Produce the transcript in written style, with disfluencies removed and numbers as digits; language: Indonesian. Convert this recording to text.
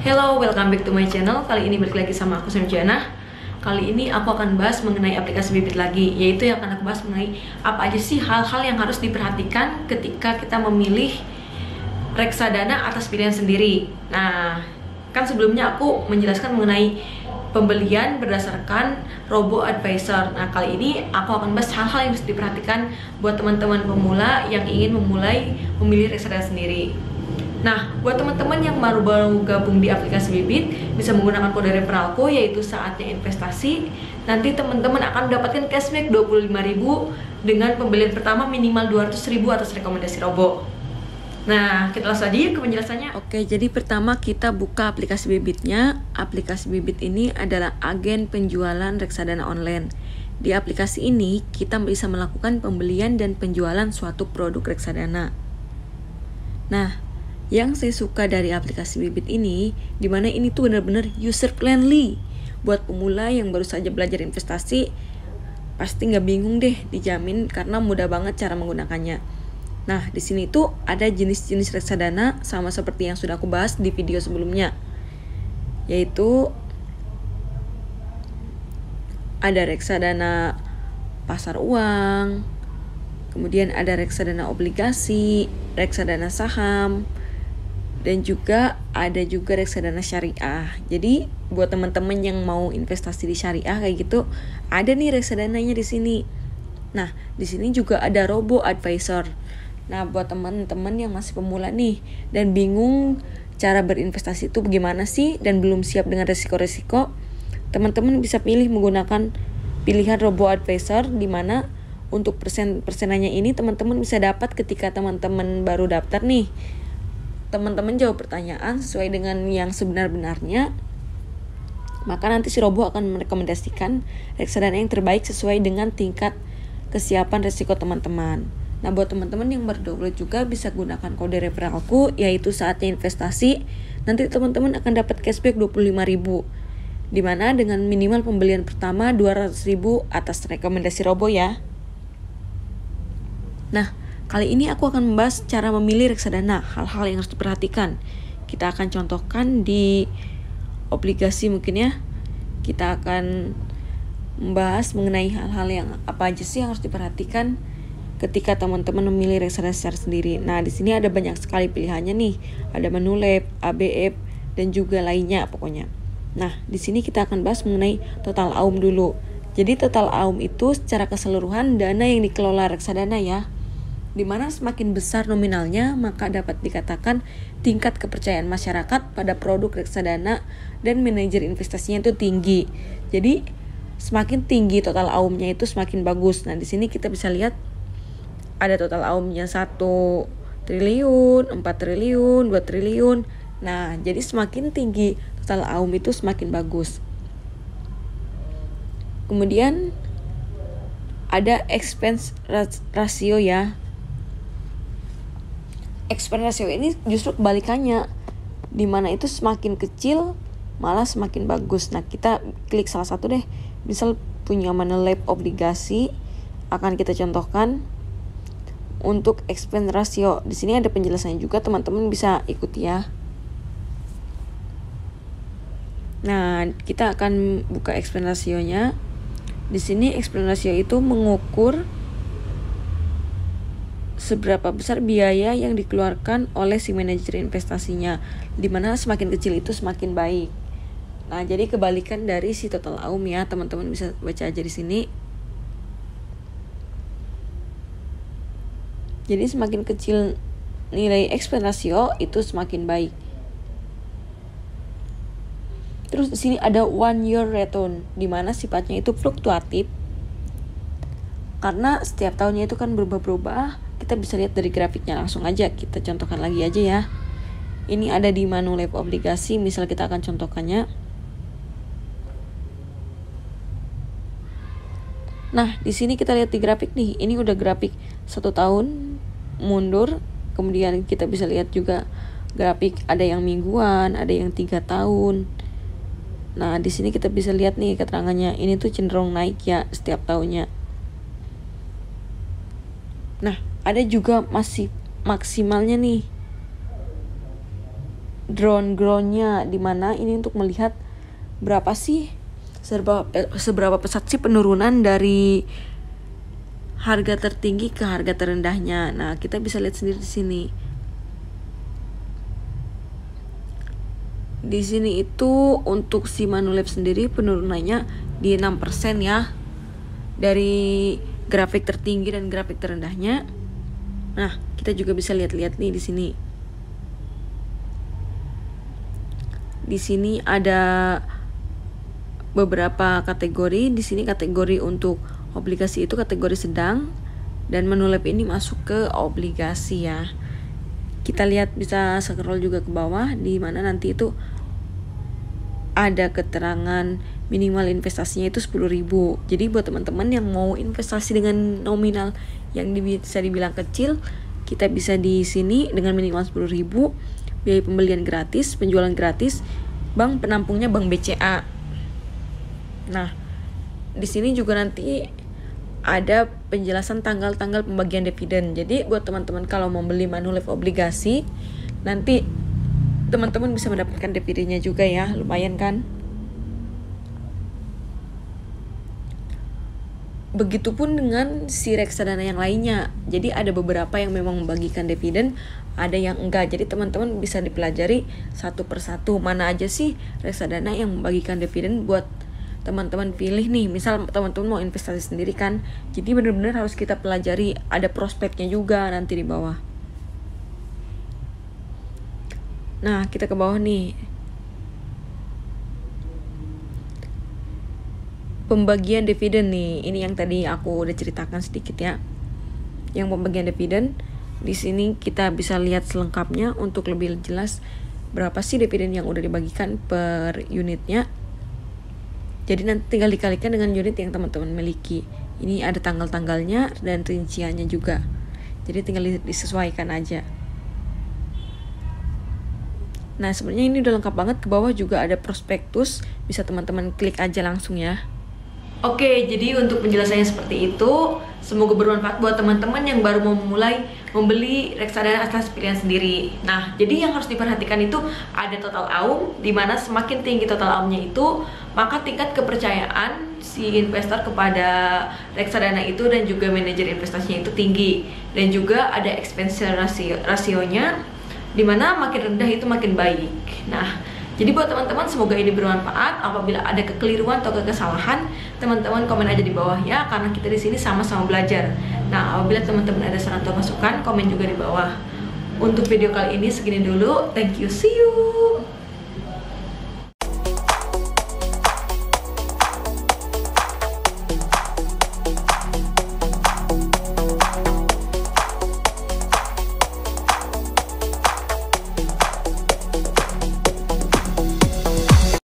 Hello, welcome back to my channel. Kali ini balik lagi sama aku Samjana. Kali ini aku akan bahas mengenai aplikasi Bibit lagi, yaitu yang akan aku bahas mengenai apa aja sih hal-hal yang harus diperhatikan ketika kita memilih reksadana atas pilihan sendiri. Nah, kan sebelumnya aku menjelaskan mengenai pembelian berdasarkan robo advisor. Nah, kali ini aku akan bahas hal-hal yang harus diperhatikan buat teman-teman pemula yang ingin memulai memilih reksadana sendiri. Nah, buat teman-teman yang baru-baru gabung di aplikasi Bibit, bisa menggunakan kode referralku, yaitu saatnya investasi. Nanti teman-teman akan mendapatkan cashback 25.000 dengan pembelian pertama minimal 200.000 atas rekomendasi robo. Nah, kita langsung aja yuk ke penjelasannya. Oke, jadi pertama kita buka aplikasi Bibitnya. Aplikasi Bibit ini adalah agen penjualan reksadana online. Di aplikasi ini, kita bisa melakukan pembelian dan penjualan suatu produk reksadana. Nah, yang saya suka dari aplikasi Bibit ini, dimana ini tuh benar-benar user friendly. Buat pemula yang baru saja belajar investasi, pasti nggak bingung deh, dijamin karena mudah banget cara menggunakannya. Nah, di sini tuh ada jenis-jenis reksadana sama seperti yang sudah aku bahas di video sebelumnya, yaitu ada reksadana pasar uang, kemudian ada reksadana obligasi, reksadana saham, dan juga ada reksadana syariah. Jadi buat teman-teman yang mau investasi di syariah kayak gitu, ada nih reksadananya di sini. Nah, di sini juga ada robo advisor. Nah, buat teman-teman yang masih pemula nih dan bingung cara berinvestasi itu bagaimana sih dan belum siap dengan resiko-resiko, teman-teman bisa pilih menggunakan pilihan robo advisor, di mana untuk persenannya ini teman-teman bisa dapat ketika teman-teman baru daftar nih. Teman-teman jawab pertanyaan sesuai dengan yang sebenar-benarnya, maka nanti si robo akan merekomendasikan reksadana yang terbaik sesuai dengan tingkat kesiapan risiko teman-teman. Nah, buat teman-teman yang baru download juga bisa gunakan kode referralku, yaitu saatnya investasi. Nanti teman-teman akan dapat cashback 25.000, dimana dengan minimal pembelian pertama 200.000 atas rekomendasi robo ya. Nah, kali ini aku akan membahas cara memilih reksadana, hal-hal yang harus diperhatikan. Kita akan contohkan di obligasi mungkin ya. Kita akan membahas mengenai hal-hal yang apa aja sih yang harus diperhatikan ketika teman-teman memilih reksadana secara sendiri. Nah, di sini ada banyak sekali pilihannya nih. Ada Manulab, ABF, dan juga lainnya pokoknya. Nah, di sini kita akan bahas mengenai total AUM dulu. Jadi total AUM itu secara keseluruhan dana yang dikelola reksadana ya. Dimana semakin besar nominalnya, maka dapat dikatakan tingkat kepercayaan masyarakat pada produk reksadana dan manajer investasinya itu tinggi. Jadi semakin tinggi total AUM-nya itu semakin bagus. Nah, di sini kita bisa lihat ada total AUM-nya 1 triliun, 4 triliun, 2 triliun. Nah, jadi semakin tinggi total AUM itu semakin bagus. Kemudian ada expense ratio ya. Expense ratio ini justru kebalikannya, dimana itu semakin kecil malah semakin bagus. Nah, kita klik salah satu deh. Misal punya Manulab obligasi, akan kita contohkan untuk expense ratio. Di sini ada penjelasannya juga, teman-teman bisa ikuti ya. Nah, kita akan buka expense ratio-nya. Di sini expense ratio itu mengukur seberapa besar biaya yang dikeluarkan oleh si manajer investasinya, dimana semakin kecil itu semakin baik. Nah, jadi kebalikan dari si total AUM ya, teman-teman bisa baca aja di sini. Jadi semakin kecil nilai expense ratio itu semakin baik. Terus di sini ada 1 year return, dimana sifatnya itu fluktuatif. Karena setiap tahunnya itu kan berubah-ubah. Kita bisa lihat dari grafiknya, langsung aja kita contohkan lagi aja ya. Ini ada di Manulab obligasi, misal kita akan contohkannya. Nah, di sini kita lihat di grafik nih. Ini udah grafik 1 tahun mundur. Kemudian kita bisa lihat juga grafik ada yang mingguan, ada yang 3 tahun. Nah, di sini kita bisa lihat nih keterangannya. Ini tuh cenderung naik ya setiap tahunnya. Nah, ada juga masih maksimalnya nih. ground-groundnya, dimana ini untuk melihat berapa sih seberapa pesat sih penurunan dari harga tertinggi ke harga terendahnya. Nah, kita bisa lihat sendiri di sini. Di sini itu untuk si Manulab sendiri penurunannya di 6% ya. Dari grafik tertinggi dan grafik terendahnya. Nah, kita juga bisa lihat-lihat nih di sini. Di sini ada beberapa kategori. Di sini kategori untuk obligasi itu kategori sedang, dan Manulab ini masuk ke obligasi ya. Kita lihat, bisa scroll juga ke bawah, di mana nanti itu ada keterangan minimal investasinya itu 10.000. Jadi buat teman-teman yang mau investasi dengan nominal yang bisa dibilang kecil, kita bisa di sini dengan minimal 10.000, biaya pembelian gratis, penjualan gratis, bank penampungnya bank BCA. Nah, di sini juga nanti ada penjelasan tanggal-tanggal pembagian dividen. Jadi buat teman-teman kalau mau beli Manulab obligasi, nanti teman-teman bisa mendapatkan dividennya juga ya, lumayan kan? Begitupun dengan si reksadana yang lainnya. Jadi ada beberapa yang memang membagikan dividen, ada yang enggak. Jadi teman-teman bisa dipelajari satu persatu mana aja sih reksadana yang membagikan dividen buat teman-teman pilih nih. Misal teman-teman mau investasi sendiri kan, jadi benar-benar harus kita pelajari. Ada prospeknya juga nanti di bawah. Nah, kita ke bawah nih. Pembagian dividen nih, ini yang tadi aku udah ceritakan sedikit ya. Yang pembagian dividen, di sini kita bisa lihat selengkapnya untuk lebih jelas berapa sih dividen yang udah dibagikan per unitnya. Jadi nanti tinggal dikalikan dengan unit yang teman-teman miliki. Ini ada tanggal-tanggalnya dan rinciannya juga. Jadi tinggal disesuaikan aja. Nah, sebenarnya ini udah lengkap banget. Ke bawah juga ada prospektus, bisa teman-teman klik aja langsung ya. Oke, jadi untuk penjelasannya seperti itu. Semoga bermanfaat buat teman-teman yang baru mau memulai membeli reksadana atas pilihan sendiri. Nah, jadi yang harus diperhatikan itu ada total AUM, dimana semakin tinggi total AUM-nya itu, maka tingkat kepercayaan si investor kepada reksadana itu dan juga manajer investasinya itu tinggi. Dan juga ada expense rasionya, dimana makin rendah itu makin baik. Nah, jadi buat teman-teman semoga ini bermanfaat. Apabila ada kekeliruan atau kesalahan, teman-teman komen aja di bawah ya, karena kita di sini sama-sama belajar. Nah, apabila teman-teman ada saran atau masukan, komen juga di bawah. Untuk video kali ini segini dulu. Thank you, see you.